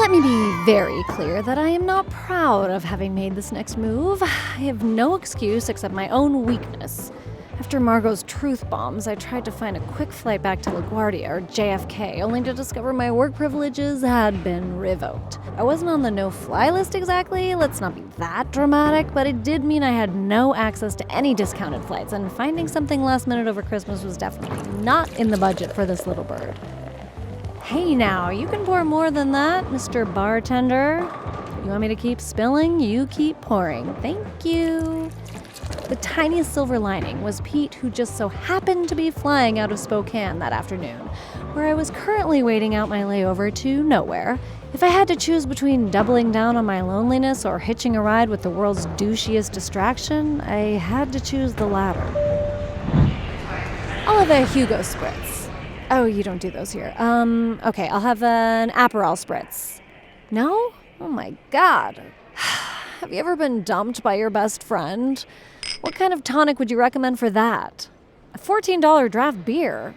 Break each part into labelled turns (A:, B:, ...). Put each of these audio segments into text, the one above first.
A: Let me be very clear that I am not proud of having made this next move. I have no excuse except my own weakness. After Margot's truth bombs, I tried to find a quick flight back to LaGuardia or JFK, only to discover my work privileges had been revoked. I wasn't on the no-fly list exactly, let's not be that dramatic, but it did mean I had no access to any discounted flights, and finding something last minute over Christmas was definitely not in the budget for this little bird. Hey now, you can pour more than that, Mr. Bartender. You want me to keep spilling? You keep pouring. Thank you. The tiniest silver lining was Pete, who just so happened to be flying out of Spokane that afternoon, where I was currently waiting out my layover to nowhere. If I had to choose between doubling down on my loneliness or hitching a ride with the world's douchiest distraction, I had to choose the latter. I'll have a Hugo Spritz. Oh, you don't do those here. Okay, I'll have an Aperol Spritz. No? Oh my God. Have you ever been dumped by your best friend? What kind of tonic would you recommend for that? A $14 draft beer?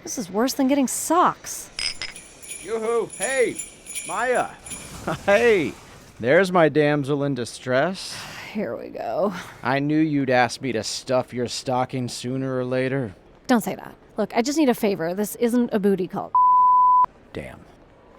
A: This is worse than getting socks.
B: Yoo-hoo! Hey, Maya! Hey, there's my damsel in distress.
A: Here we go.
B: I knew you'd ask me to stuff your stocking sooner or later.
A: Don't say that. Look, I just need a favor. This isn't a booty call.
B: Damn.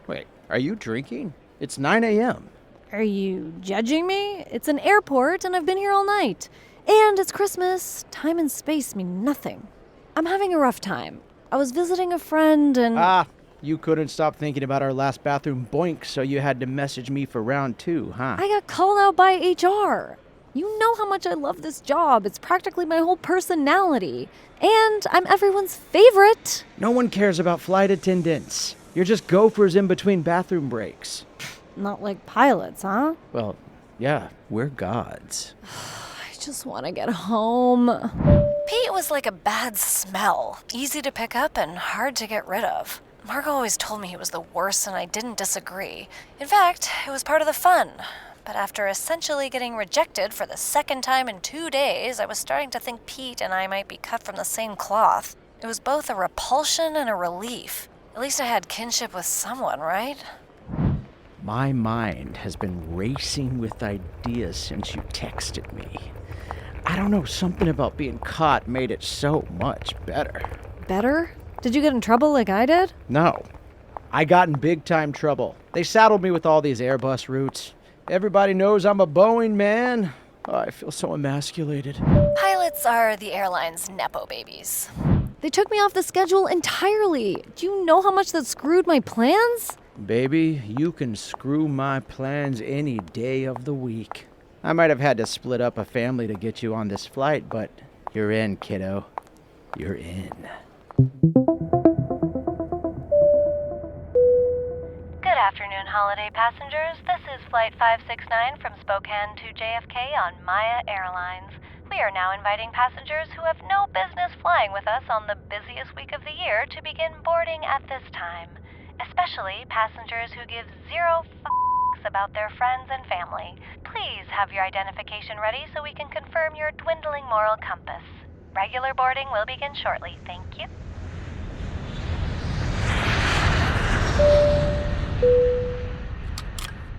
B: Wait, are you drinking? It's 9 a.m.
A: Are you judging me? It's an airport and I've been here all night. And it's Christmas. Time and space mean nothing. I'm having a rough time. I was visiting a friend and...
B: You couldn't stop thinking about our last bathroom boink, so you had to message me for round 2, huh?
A: I got called out by HR. You know how much I love this job. It's practically my whole personality. And I'm everyone's favorite.
B: No one cares about flight attendants. You're just gophers in between bathroom breaks.
A: Not like pilots, huh?
B: Well, yeah, we're gods.
A: I just want to get home. Pete was like a bad smell. Easy to pick up and hard to get rid of. Margot always told me he was the worst, and I didn't disagree. In fact, it was part of the fun. But after essentially getting rejected for the second time in 2 days, I was starting to think Pete and I might be cut from the same cloth. It was both a repulsion and a relief. At least I had kinship with someone, right?
B: My mind has been racing with ideas since you texted me. I don't know, something about being caught made it so much better.
A: Better? Did you get in trouble like I did?
B: No. I got in big time trouble. They saddled me with all these Airbus routes. Everybody knows I'm a Boeing man. Oh, I feel so emasculated.
A: Pilots are the airline's Nepo babies. They took me off the schedule entirely. Do you know how much that screwed my plans?
B: Baby, you can screw my plans any day of the week. I might have had to split up a family to get you on this flight, but you're in, kiddo. You're in.
C: Good afternoon, holiday passengers. This is Flight 569 from Spokane to JFK on Maya Airlines. We are now inviting passengers who have no business flying with us on the busiest week of the year to begin boarding at this time, especially passengers who give zero fucks about their friends and family. Please have your identification ready so we can confirm your dwindling moral compass. Regular boarding will begin shortly. Thank you.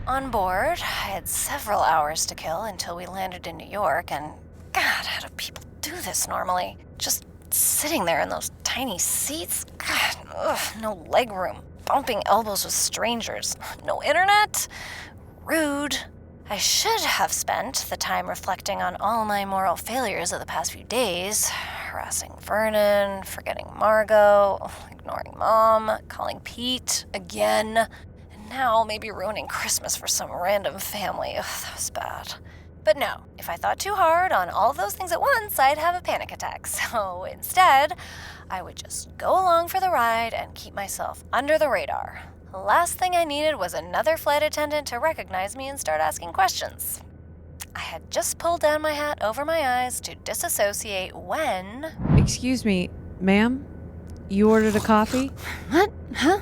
A: On board, I had several hours to kill until we landed in New York, and God, how do people do this normally? Just sitting there in those tiny seats? God, no leg room. Bumping elbows with strangers. No internet? Rude. I should have spent the time reflecting on all my moral failures of the past few days. Harassing Vernon, forgetting Margot, ignoring Mom, calling Pete again, and now maybe ruining Christmas for some random family. Ugh, that was bad. But no, if I thought too hard on all of those things at once, I'd have a panic attack. So instead, I would just go along for the ride and keep myself under the radar. The last thing I needed was another flight attendant to recognize me and start asking questions. I had just pulled down my hat over my eyes to disassociate when...
D: Excuse me, ma'am? You ordered a coffee?
A: What? Huh?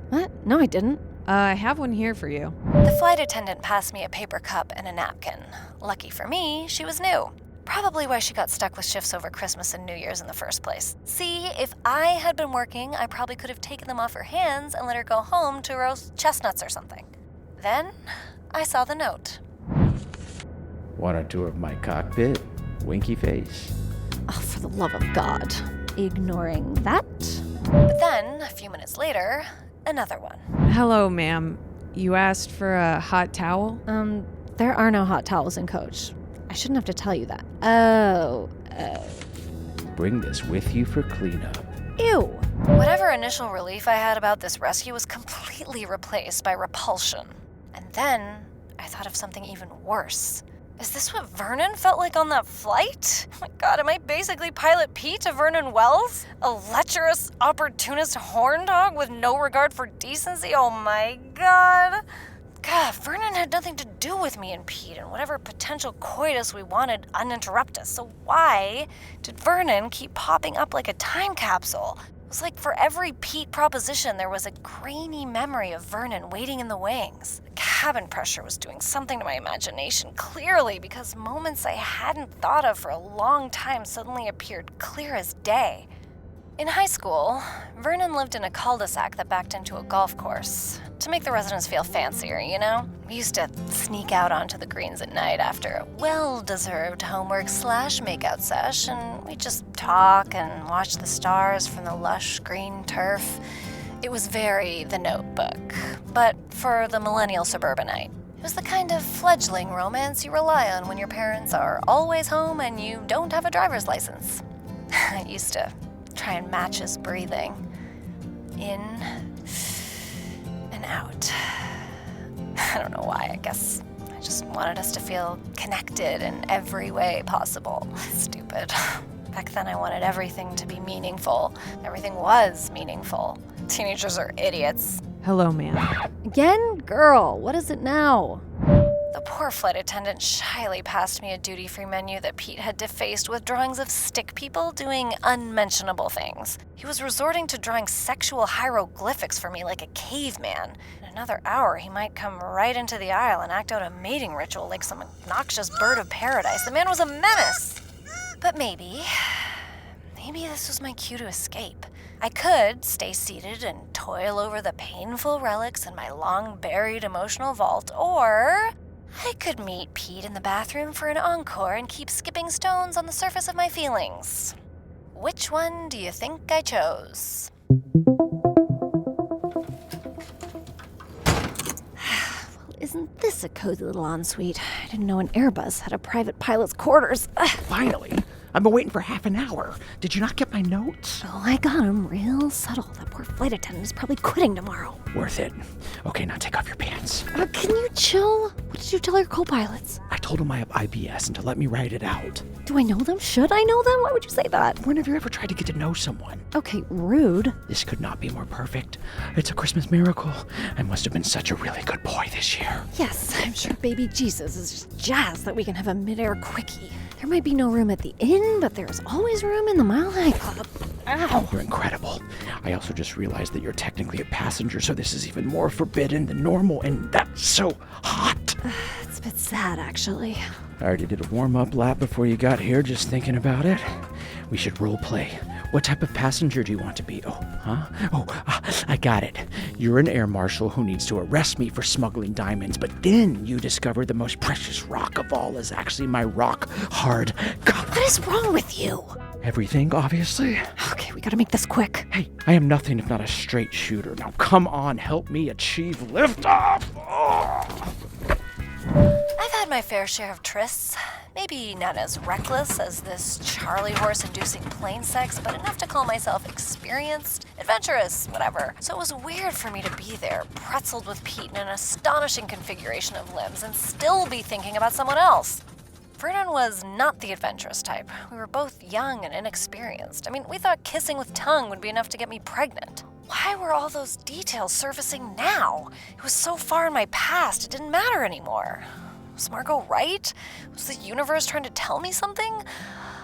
A: What? No, I didn't.
D: I have one here for you.
A: The flight attendant passed me a paper cup and a napkin. Lucky for me, she was new. Probably why she got stuck with shifts over Christmas and New Year's in the first place. See, if I had been working, I probably could have taken them off her hands and let her go home to roast chestnuts or something. Then I saw the note.
B: Want a tour of my cockpit? Winky face.
E: Oh, for the love of God. Ignoring that?
A: But then, a few minutes later, another one.
D: Hello, ma'am. You asked for a hot towel?
E: There are no hot towels in Coach. I shouldn't have to tell you that. Oh.
B: Bring this with you for cleanup.
E: Ew.
A: Whatever initial relief I had about this rescue was completely replaced by repulsion. And then I thought of something even worse. Is this what Vernon felt like on that flight? Oh my God, am I basically Pilot Pete to Vernon Wells? A lecherous, opportunist horn dog with no regard for decency? Oh my God. God, Vernon had nothing to do with me and Pete and whatever potential coitus we wanted uninterrupted. So why did Vernon keep popping up like a time capsule? It was like for every Pete proposition, there was a grainy memory of Vernon waiting in the wings. The cabin pressure was doing something to my imagination, clearly, because moments I hadn't thought of for a long time suddenly appeared clear as day. In high school, Vernon lived in a cul-de-sac that backed into a golf course. To make the residents feel fancier, you know? We used to sneak out onto the greens at night after a well-deserved homework/makeout sesh, and we'd just talk and watch the stars from the lush green turf. It was very The Notebook, but for the millennial suburbanite. It was the kind of fledgling romance you rely on when your parents are always home and you don't have a driver's license. I used to try and match his breathing. In and out. I don't know why. I guess I just wanted us to feel connected in every way possible. Stupid. Back then I wanted everything to be meaningful. Everything was meaningful. Teenagers are idiots.
D: Hello, ma'am.
E: Again? Girl, what is it now?
A: The poor flight attendant shyly passed me a duty-free menu that Pete had defaced with drawings of stick people doing unmentionable things. He was resorting to drawing sexual hieroglyphics for me like a caveman. In another hour, he might come right into the aisle and act out a mating ritual like some obnoxious bird of paradise. The man was a menace. But maybe this was my cue to escape. I could stay seated and toil over the painful relics in my long-buried emotional vault, or I could meet Pete in the bathroom for an encore and keep skipping stones on the surface of my feelings. Which one do you think I chose?
E: Well, isn't this a cozy little ensuite? I didn't know an Airbus had a private pilot's quarters.
B: Finally! I've been waiting for half an hour. Did you not get my notes?
E: Oh, I got him real subtle. That poor flight attendant is probably quitting tomorrow.
B: Worth it. Okay, now take off your pants.
E: Can you chill? What did you tell your co-pilots?
B: I told them I have IBS and to let me write it out.
E: Do I know them? Should I know them? Why would you say that?
B: When have you ever tried to get to know someone?
E: Okay, rude.
B: This could not be more perfect. It's a Christmas miracle. I must have been such a really good boy this year.
E: Yes, I'm sure baby Jesus is just jazzed that we can have a mid-air quickie. There might be no room at the inn, but there's always room in the Mile High Club. Ow!
B: You're incredible. I also just realized that you're technically a passenger, so this is even more forbidden than normal, and that's so hot.
E: It's a bit sad, actually.
B: I already did a warm-up lap before you got here, just thinking about it. We should role play. What type of passenger do you want to be? I got it. You're an air marshal who needs to arrest me for smuggling diamonds, but then you discover the most precious rock of all is actually my rock-hard cock.
E: What is wrong with you?
B: Everything, obviously.
E: Okay, we gotta make this quick.
B: Hey, I am nothing if not a straight shooter. Now come on, help me achieve liftoff. Oh.
A: I've had my fair share of trysts. Maybe not as reckless as this Charlie horse-inducing plane sex, but enough to call myself experienced, adventurous, whatever. So it was weird for me to be there, pretzeled with Pete in an astonishing configuration of limbs, and still be thinking about someone else. Vernon was not the adventurous type. We were both young and inexperienced. I mean, we thought kissing with tongue would be enough to get me pregnant. Why were all those details surfacing now? It was so far in my past, it didn't matter anymore. Was Margot right? Was the universe trying to tell me something?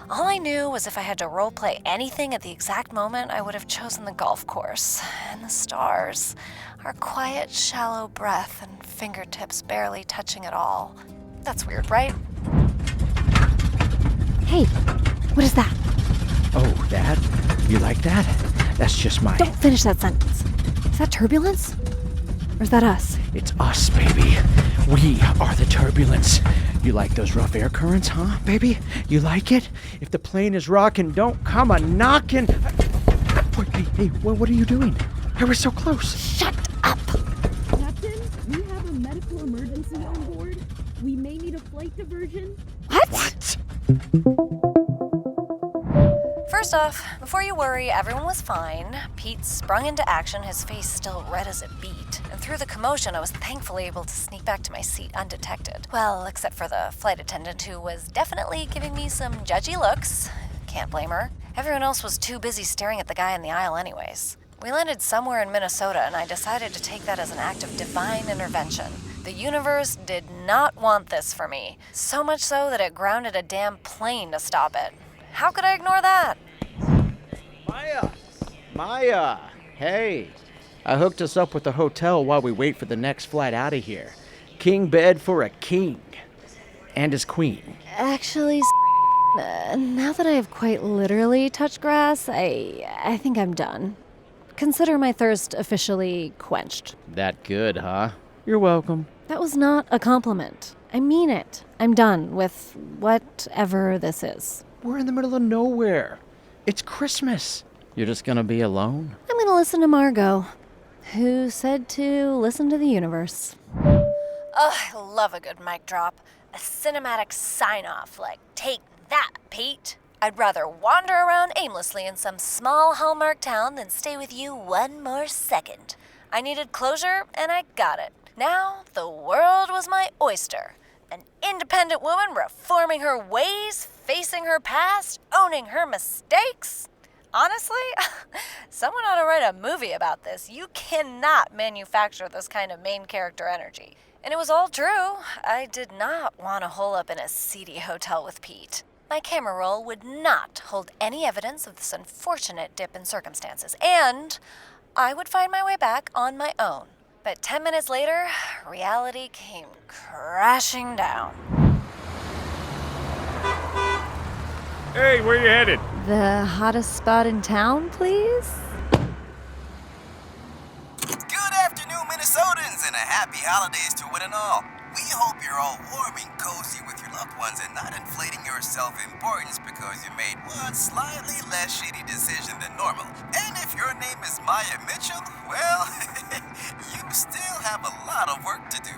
A: All I knew was if I had to roleplay anything at the exact moment, I would have chosen the golf course. And the stars. Our quiet, shallow breath and fingertips barely touching at all. That's weird, right?
E: Hey, what is that?
B: Oh, that? You like that? That's just my...
E: Don't finish that sentence. Is that turbulence? Or is that us?
B: It's us, baby. We are the turbulence. You like those rough air currents, huh, baby? You like it? If the plane is rocking, don't come a-knocking. Hey, what are you doing? I was so close.
E: Shut up!
F: Captain, we have a medical emergency on board. We may need a flight diversion.
E: What?
A: First off, before you worry, everyone was fine. Pete sprung into action, his face still red as a beet. And through the commotion, I was thankfully able to sneak back to my seat undetected. Well, except for the flight attendant who was definitely giving me some judgy looks. Can't blame her. Everyone else was too busy staring at the guy in the aisle anyways. We landed somewhere in Minnesota, and I decided to take that as an act of divine intervention. The universe did not want this for me. So much so that it grounded a damn plane to stop it. How could I ignore that?
B: Maya, hey. I hooked us up with the hotel while we wait for the next flight out of here. King bed for a king. And his queen.
E: Actually, now that I have quite literally touched grass, I think I'm done. Consider my thirst officially quenched.
B: That good, huh? You're welcome.
E: That was not a compliment. I mean it. I'm done with whatever this is.
B: We're in the middle of nowhere. It's Christmas. You're just gonna be alone?
E: I'm gonna listen to Margot, who said to listen to the universe.
A: I love a good mic drop. A cinematic sign-off like, take that, Pete. I'd rather wander around aimlessly in some small Hallmark town than stay with you one more second. I needed closure, and I got it. Now, the world was my oyster. An independent woman reforming her ways, facing her past, owning her mistakes. Honestly, someone ought to write a movie about this. You cannot manufacture this kind of main character energy. And it was all true. I did not want to hole up in a seedy hotel with Pete. My camera roll would not hold any evidence of this unfortunate dip in circumstances, and I would find my way back on my own. But 10 minutes later, reality came crashing down.
G: Hey, where you headed?
E: The hottest spot in town, please?
H: Good afternoon, Minnesotans, and a happy holidays to one and all. We hope you're all warm and cozy with your loved ones and not inflating your self-importance because you made one slightly less shitty decision than normal. And if your name is Maya Mitchell, well, you still have a lot of work to do.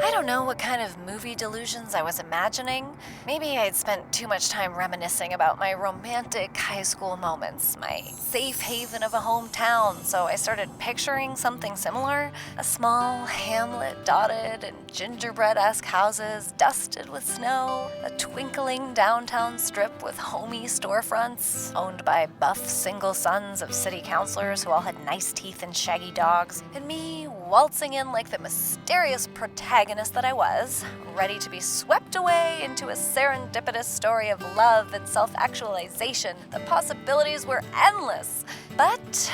A: I don't know what kind of movie delusions I was imagining. Maybe I'd spent too much time reminiscing about my romantic high school moments, my safe haven of a hometown, so I started picturing something similar. A small hamlet dotted in gingerbread-esque houses, dusted with snow, a twinkling downtown strip with homey storefronts, owned by buff single sons of city councilors who all had nice teeth and shaggy dogs, and me waltzing in like the mysterious protagonist that I was, ready to be swept away into a serendipitous story of love and self-actualization. The possibilities were endless. But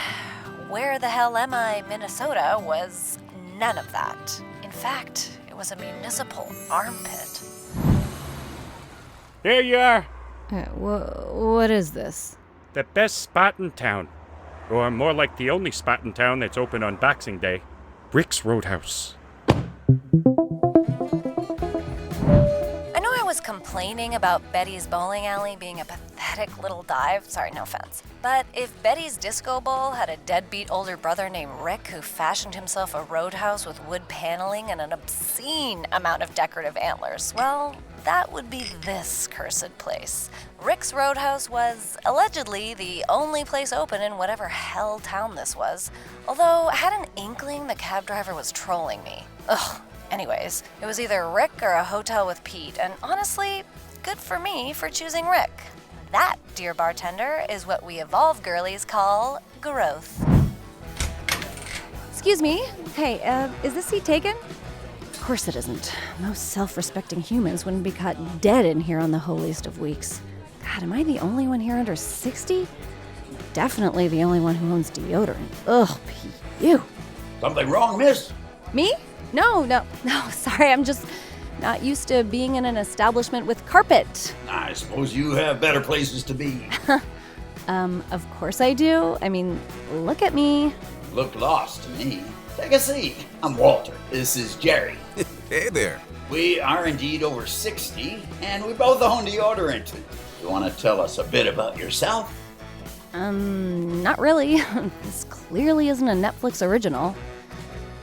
A: where the hell am I, Minnesota, was none of that. In fact, it was a municipal armpit.
G: There you are.
E: What is this?
G: The best spot in town. Or more like the only spot in town that's open on Boxing Day. Rick's Roadhouse.
A: I know I was complaining about Betty's bowling alley being a pathetic little dive. Sorry, no offense. But if Betty's disco ball had a deadbeat older brother named Rick who fashioned himself a roadhouse with wood paneling and an obscene amount of decorative antlers, well, that would be this cursed place. Rick's Roadhouse was allegedly the only place open in whatever hell town this was, although I had an inkling the cab driver was trolling me. Ugh. Anyways, it was either Rick or a hotel with Pete, and honestly, good for me for choosing Rick. That, dear bartender, is what we Evolve girlies call growth.
E: Excuse me. Hey, is this seat taken? Of course it isn't. Most self-respecting humans wouldn't be caught dead in here on the holiest of weeks. God, am I the only one here under 60? Definitely the only one who owns deodorant. Ugh, you.
I: Something wrong, miss?
E: Me? No, sorry, I'm just not used to being in an establishment with carpet.
I: I suppose you have better places to be.
E: Of course I do. I mean, look at me.
I: Look lost to me. Take a seat. I'm Walter. This is Jerry.
H: Hey there.
I: We are indeed over 60, and we both own deodorant. You want to tell us a bit about yourself?
E: Not really. This clearly isn't a Netflix original.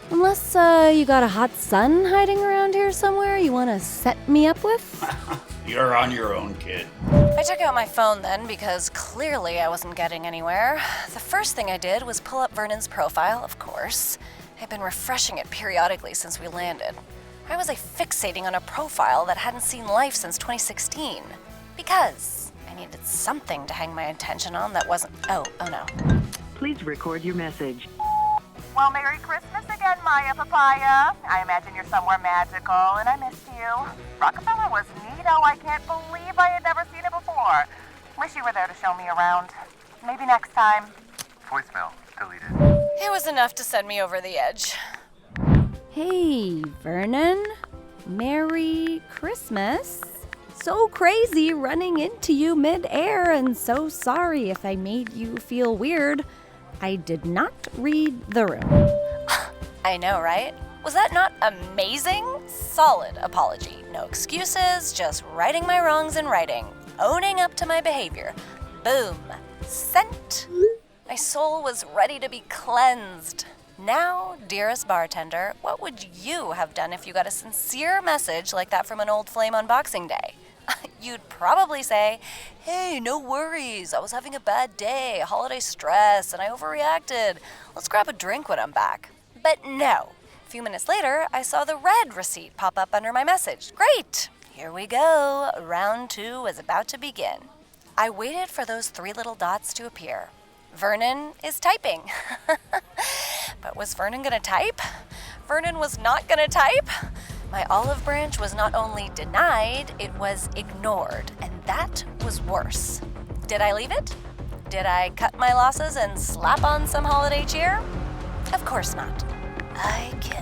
E: Unless, you got a hot son hiding around here somewhere you want to set me up with?
I: You're on your own, kid.
A: I took out my phone then because clearly I wasn't getting anywhere. The first thing I did was pull up Vernon's profile, of course. I've been refreshing it periodically since we landed. Why was I fixating on a profile that hadn't seen life since 2016? Because I needed something to hang my attention on that wasn't... Oh no.
J: Please record your message.
K: Well, Merry Christmas again, Maya Papaya. I imagine you're somewhere magical, and I missed you. Rockefeller was neato. I can't believe I had never seen it before. Wish you were there to show me around. Maybe next time.
L: Voicemail deleted.
A: It was enough to send me over the edge.
E: Hey, Vernon. Merry Christmas. So crazy running into you mid-air, and so sorry if I made you feel weird. I did not read the room.
A: I know, right? Was that not amazing? Solid apology. No excuses, just righting my wrongs in writing. Owning up to my behavior. Boom. Sent. My soul was ready to be cleansed. Now, dearest bartender, what would you have done if you got a sincere message like that from an old flame on Boxing Day? You'd probably say, hey, no worries, I was having a bad day, holiday stress, and I overreacted. Let's grab a drink when I'm back. But no. A few minutes later, I saw the red receipt pop up under my message. Great! Here we go. Round 2 is about to begin. I waited for those 3 little dots to appear. Vernon is typing. But was Vernon gonna type? Vernon was not gonna type? My olive branch was not only denied, it was ignored, and that was worse. Did I leave it? Did I cut my losses and slap on some holiday cheer? Of course not. I can